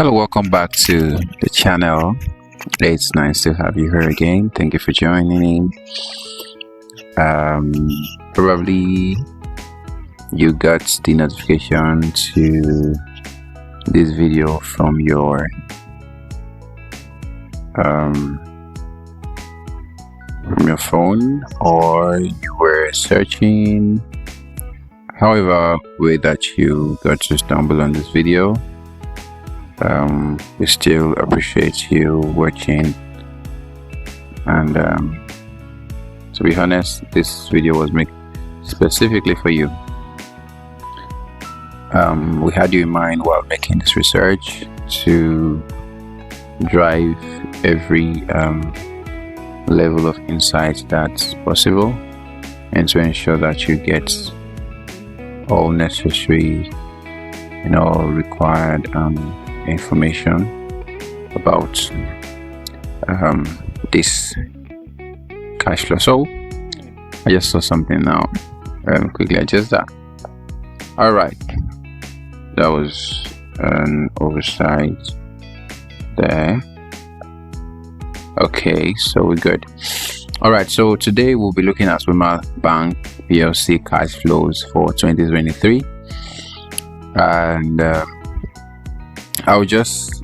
Hello, welcome back to the channel. It's nice to have you here again. Thank you for joining. Probably you got the notification to this video from your phone, or you were searching. However way that you got to stumble on this video, we still appreciate you watching. And to be honest, this video was made specifically for you. We had you in mind while making this research to drive every level of insight that's possible, and to ensure that you get all necessary required information about this cash flow. So I just saw something now. Quickly adjust that. All right, that was an oversight there. Okay, so we're good. All right, so today we'll be looking at Wema Bank Plc cash flows for 2023, and I'll just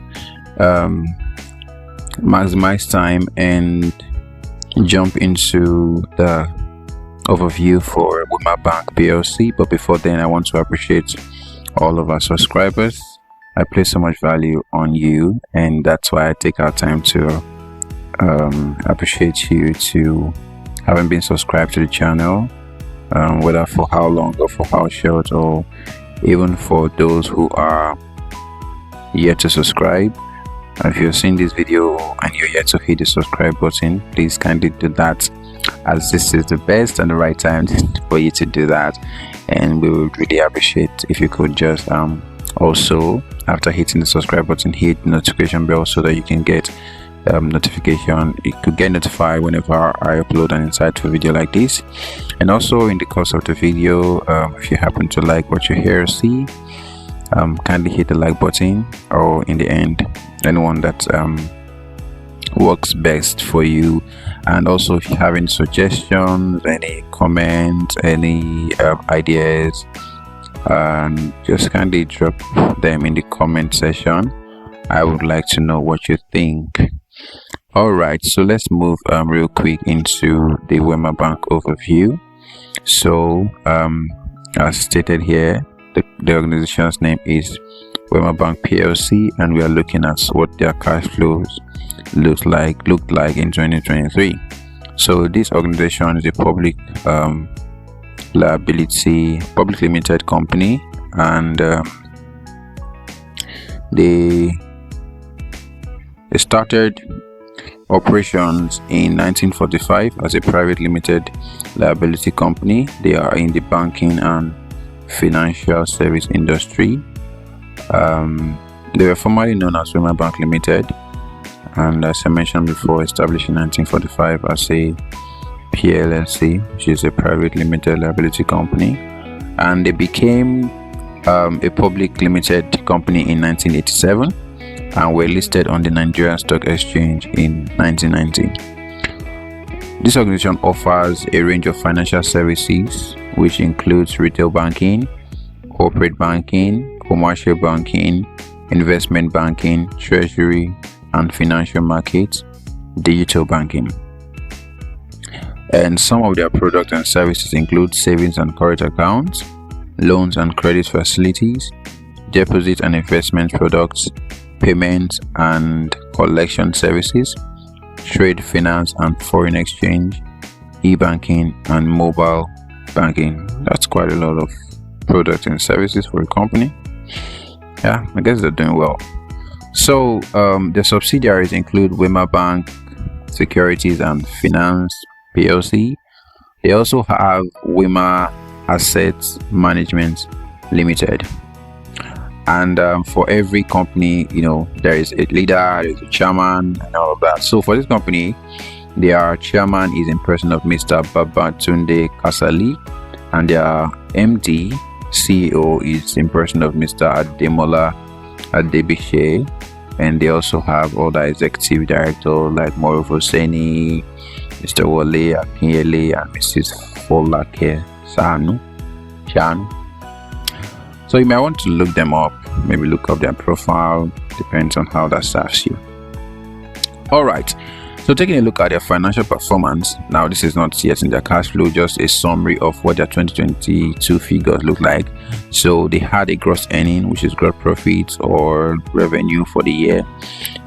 maximize time and jump into the overview for Wema Bank Plc. But before then, I want to appreciate all of our subscribers. I place so much value on you, and that's why I take our time to appreciate you to having been subscribed to the channel, whether for how long or for how short, or even for those who are yet to subscribe. If you're seeing this video and you're yet to hit the subscribe button, please kindly do that, as this is the best and the right time for you to do that. And we would really appreciate if you could just also, after hitting the subscribe button, hit the notification bell so that you can get notification. You could get notified whenever I upload an insightful video like this. And also, in the course of the video, if you happen to like what you hear or see, kindly hit the like button, or in the end, anyone that works best for you. And also, if you have any suggestions, any comments, any ideas, just kindly drop them in the comment section. I would like to know what you think. All right, so let's move real quick into the Wema Bank overview. So as stated here, the organization's name is Wema Bank Plc, and we are looking at what their cash flows looked like in 2023. So this organization is a public limited company, and they started operations in 1945 as a private limited liability company. They are in the banking and financial service industry. They were formerly known as Wema Bank Limited, and as I mentioned before, established in 1945 as a PLC, which is a private limited liability company, and they became a public limited company in 1987 and were listed on the Nigerian Stock Exchange in 1990. This organization offers a range of financial services, which includes retail banking, corporate banking, commercial banking, investment banking, treasury and financial markets, digital banking. And some of their products and services include savings and current accounts, loans and credit facilities, deposit and investment products, payments and collection services, trade finance and foreign exchange, e-banking and mobile banking. That's quite a lot of products and services for a company. Yeah, I guess they're doing well. So the subsidiaries include Wema Bank Securities and Finance Plc. They also have Wema Assets Management Limited. And for every company, there is a leader, there's a chairman, and all of that. So for this company, their chairman is in person of Mr. Babatunde Kasali, and their MD CEO is in person of Mr. Ademola Adebise, and they also have other executive directors like Moruf Hosseini, Mr. Wale Akinyele, and Mrs. Folake Shanu. So you might want to look them up, maybe look up their profile, depends on how that serves you. All right, so taking a look at their financial performance, now this is not yet in their cash flow, just a summary of what their 2022 figures look like. So they had a gross earning, which is gross profit or revenue for the year,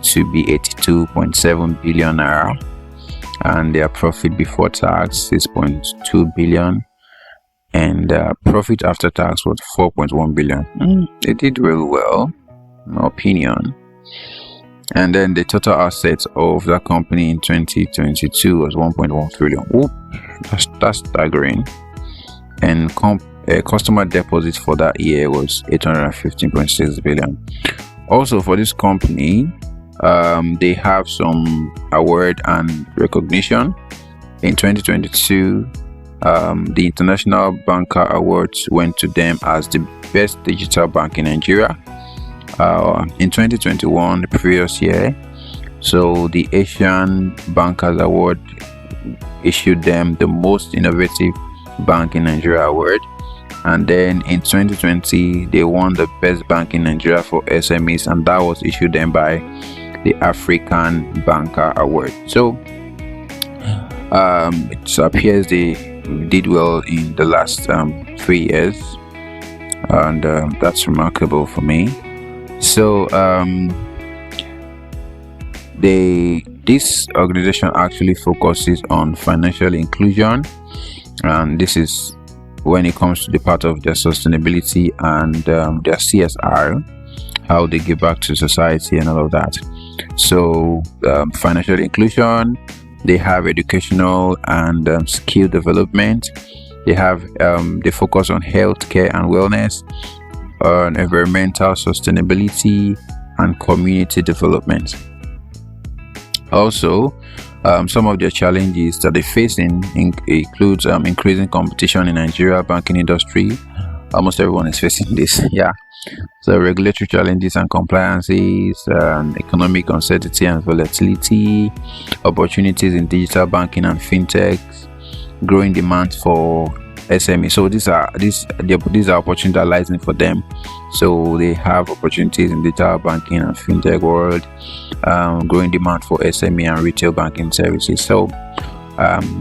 to be 82.7 billion naira, and their profit before tax 6.2 billion, and profit after tax was 4.1 billion. They did really well, in my opinion. And then the total assets of that company in 2022 was 1.1 trillion. Whoop, that's staggering. And customer deposits for that year was 815.6 billion. Also, for this company, they have some award and recognition. In 2022, the International Banker Awards went to them as the best digital bank in Nigeria. In 2021, the previous year, so the Asian Bankers Award issued them the most innovative bank in Nigeria award. And then in 2020, they won the best bank in Nigeria for SMEs, and that was issued them by the African Banker Award. So it appears they did well in the last 3 years, and that's remarkable for me. So this organization actually focuses on financial inclusion, and this is when it comes to the part of their sustainability and their CSR, how they give back to society and all of that. So financial inclusion, they have educational and skill development. They have they focus on healthcare and wellness, on environmental sustainability and community development. Also, some of their challenges that they face includes increasing competition in Nigeria banking industry. Almost everyone is facing this. Yeah. So regulatory challenges and compliances, economic uncertainty and volatility, opportunities in digital banking and fintechs, growing demand for SME. So these are opportunities that lies in for them. So they have opportunities in digital banking and fintech world, growing demand for SME and retail banking services. So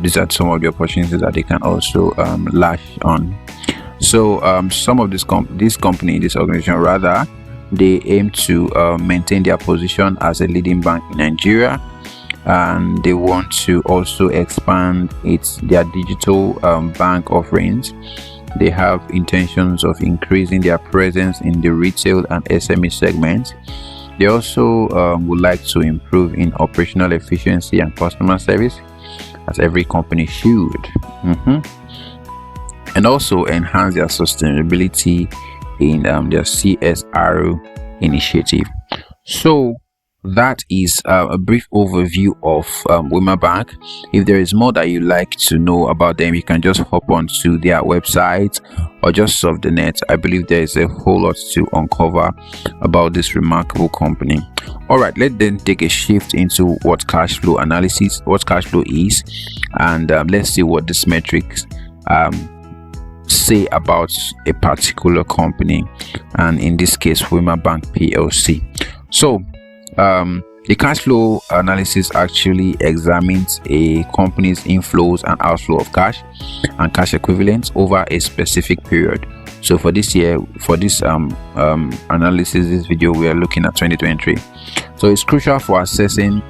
these are some of the opportunities that they can also lash on. So some of this organization rather, they aim to maintain their position as a leading bank in Nigeria, and they want to also expand their digital bank offerings. They have intentions of increasing their presence in the retail and SME segments. They also would like to improve in operational efficiency and customer service, as every company should, and also enhance their sustainability in their CSR initiative. So that is a brief overview of Wema Bank. If there is more that you like to know about them, you can just hop onto their website or just surf the net. I believe there is a whole lot to uncover about this remarkable company. All right, let's then take a shift into what cash flow is, and let's see what these metrics say about a particular company, and in this case Wema Bank Plc. So the cash flow analysis actually examines a company's inflows and outflow of cash and cash equivalents over a specific period. So for this year, for this analysis, this video, we are looking at 2023. So it's crucial for assessing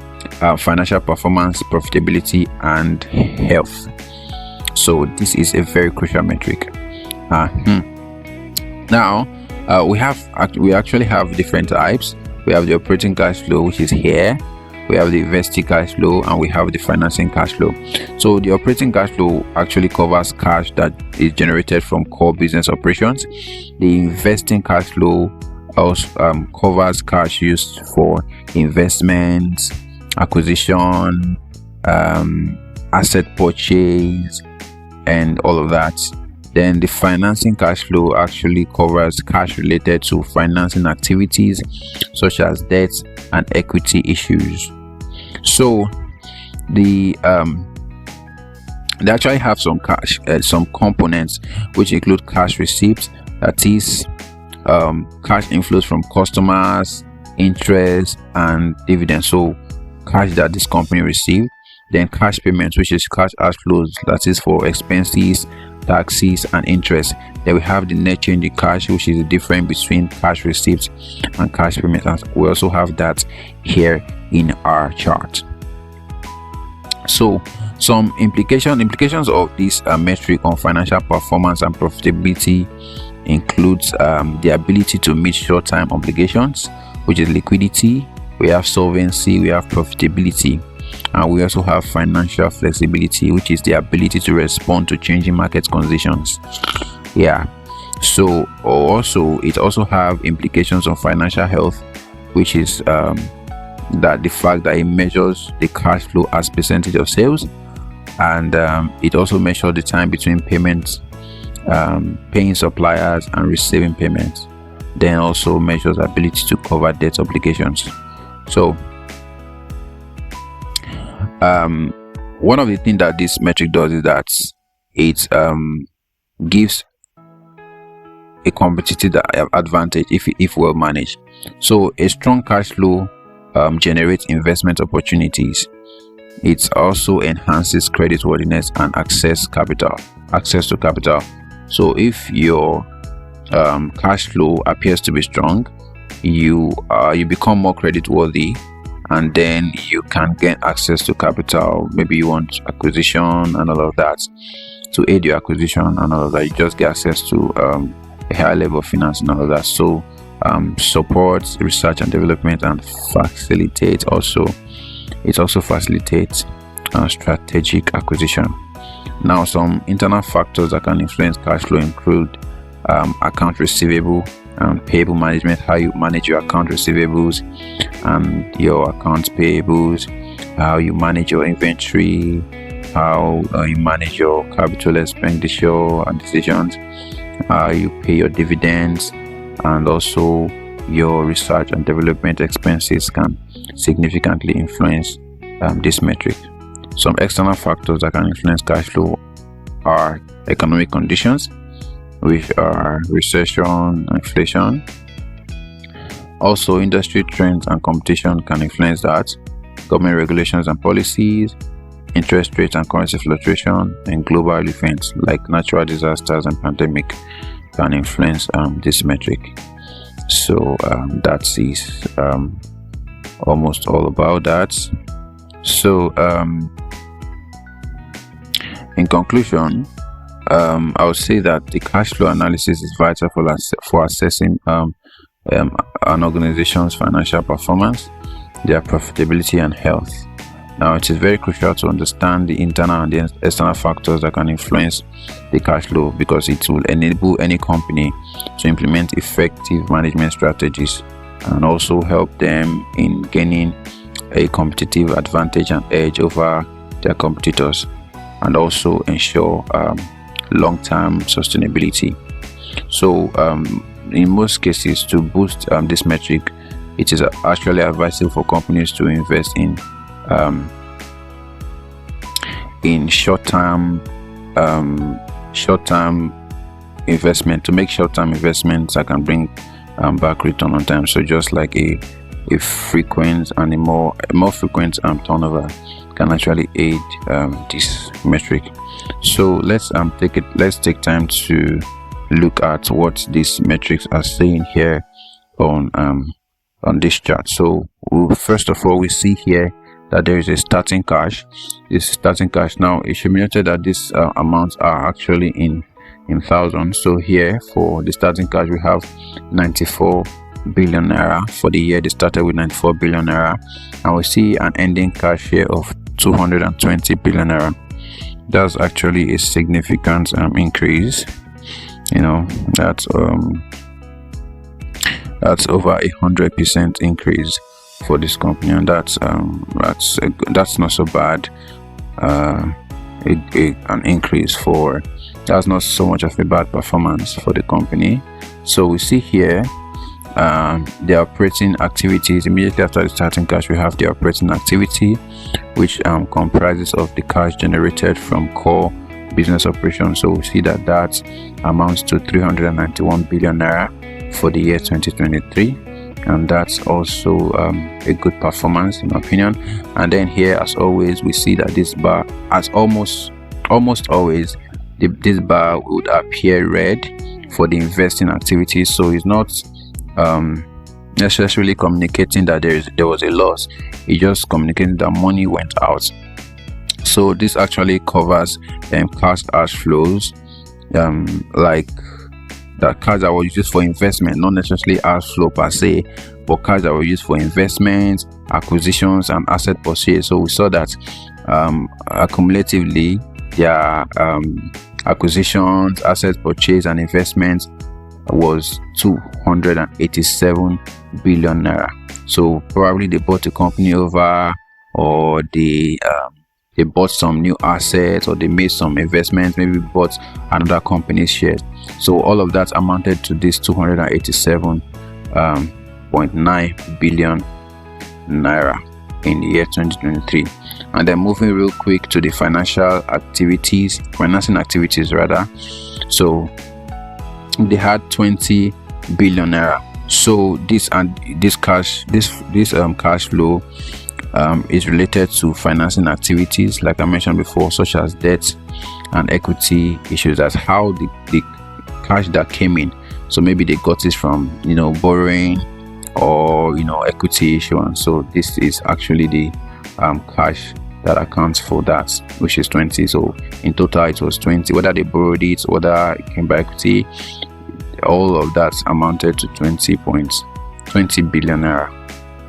financial performance, profitability and health. So this is a very crucial metric. Now we actually have different types. We have the operating cash flow, which is here. We have the investing cash flow, and we have the financing cash flow. So the operating cash flow actually covers cash that is generated from core business operations. The investing cash flow also covers cash used for investments, acquisition, asset purchase, and all of that. Then the financing cash flow actually covers cash related to financing activities such as debt and equity issues. So they actually have some some components which include cash receipts, that is cash inflows from customers, interest and dividends, so cash that this company received. Then cash payments, which is cash outflows, that is for expenses, taxes and interest. Then we have the net change in cash, which is the difference between cash receipts and cash payments, and we also have that here in our chart. So some implications of this metric on financial performance and profitability includes the ability to meet short-term obligations, which is liquidity. We have solvency, we have profitability, and we also have financial flexibility, which is the ability to respond to changing market conditions. So it also have implications on financial health, which is that the fact that it measures the cash flow as percentage of sales, and it also measures the time between payments, paying suppliers and receiving payments. Then also measures ability to cover debt obligations. So one of the things that this metric does is that it gives a competitive advantage if well managed. So a strong cash flow generates investment opportunities. It also enhances creditworthiness and access to capital. So if your cash flow appears to be strong, you become more creditworthy, and then you can get access to capital. Maybe you want acquisition and all of that. To aid your acquisition and all of that, you just get access to a higher level of finance and all of that. So supports research and development and facilitates strategic acquisition. Now, some internal factors that can influence cash flow include account receivable and payable management, how you manage your account receivables and your accounts payables, how you manage your inventory, how you manage your capital expenditure and decisions, how you pay your dividends, and also your research and development expenses can significantly influence this metric. Some external factors that can influence cash flow are economic conditions, which are recession, inflation. Also, industry trends and competition can influence that. Government regulations and policies, interest rates and currency fluctuation, and global events like natural disasters and pandemic can influence this metric. So that is almost all about that. So in conclusion, I would say that the cash flow analysis is vital for assessing an organization's financial performance, their profitability and health. Now, it is very crucial to understand the internal and the external factors that can influence the cash flow, because it will enable any company to implement effective management strategies and also help them in gaining a competitive advantage and edge over their competitors, and also ensure long-term sustainability. So in most cases, to boost this metric, it is actually advisable for companies to invest in short-term investment, to make short-term investments that can bring back return on time. So just like a frequent and a more frequent turnover can actually aid this metric. So let's take time to look at what these metrics are saying here on this chart. So first of all, we see here that there is a starting cash. This starting cash, now it should be noted that these amounts are actually in thousands. So here for the starting cash, we have 94 billion naira. For the year they started with 94 billion naira, and we see an ending cash here of 220 billion naira. That's actually a significant increase. That's over 100% increase for this company, and that's not so bad. An increase for that's not so much of a bad performance for the company. So we see here the operating activities. Immediately after the starting cash, we have the operating activity, which comprises of the cash generated from core business operations. So we see that that amounts to 391 billion naira for the year 2023, and that's also a good performance in my opinion. And then here, as always, we see that this bar, as almost always, this bar would appear red for the investing activities. So it's not necessarily communicating that there was a loss. It's just communicating that money went out. So this actually covers cash outflows, like that cash that was used for investment, not necessarily outflow per se, but cash that was used for investments, acquisitions, and asset purchase. So we saw that accumulatively their acquisitions, asset purchase, and investments was 287 billion naira. So probably they bought the company over, or they bought some new assets, or they made some investments, maybe bought another company's shares. So all of that amounted to this 287.9 billion naira in the year 2023. And then moving real quick to the financing activities rather. So they had 20 billion naira. So this cash flow is related to financing activities, like I mentioned before, such as debt and equity issues. That's how the cash that came in. So maybe they got it from borrowing or equity issuance. So this is actually the cash that accounts for that, which is 20. So in total it was 20, whether they borrowed it, whether it came by equity, all of that amounted to 20 billion naira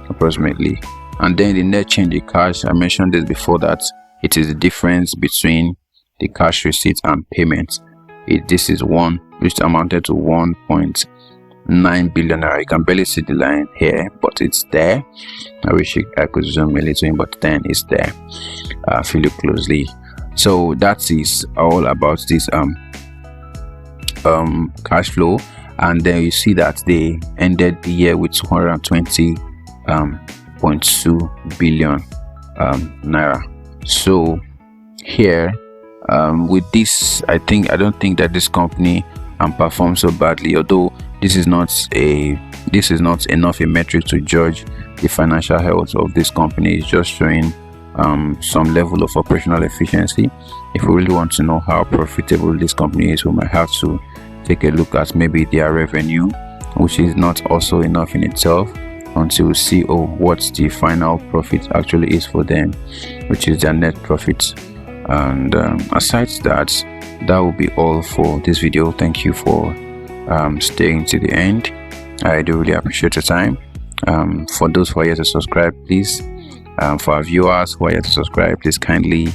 approximately. And then the net change in cash, I mentioned this before, that it is the difference between the cash receipts and payments. This is one which amounted to 1.9 billion naira. You can barely see the line here, but it's there. I wish I could zoom a little in, but then it's there if you look closely. So that is all about this cash flow. And then you see that they ended the year with 220.2 billion naira. So here, with this, I don't think that this company performed so badly, although this is not enough a metric to judge the financial health of this company. It's just showing some level of operational efficiency. If we really want to know how profitable this company is, we might have to take a look at maybe their revenue, which is not also enough in itself, until we see what the final profit actually is for them, which is their net profit. And aside that will be all for this video. Thank you for staying to the end. I do really appreciate your time. For those who are yet to subscribe, please, for our viewers who are yet to subscribe, please kindly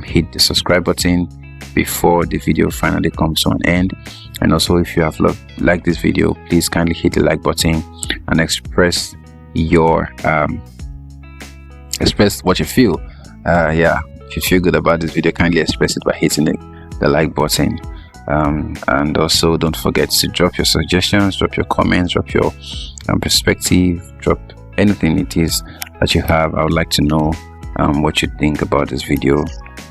hit the subscribe button before the video finally comes to an end. And also, if you have liked this video, please kindly hit the like button and express what you feel. If you feel good about this video, kindly express it by hitting the like button. And also, don't forget to drop your suggestions, drop your comments, drop your perspective, drop anything it is that you have. I would like to know what you think about this video.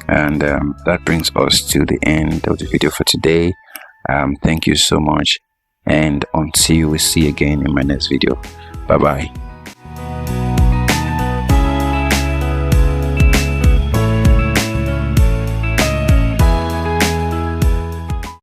And that brings us to the end of the video for today. Thank you so much, and until we see again in my next video. Bye bye.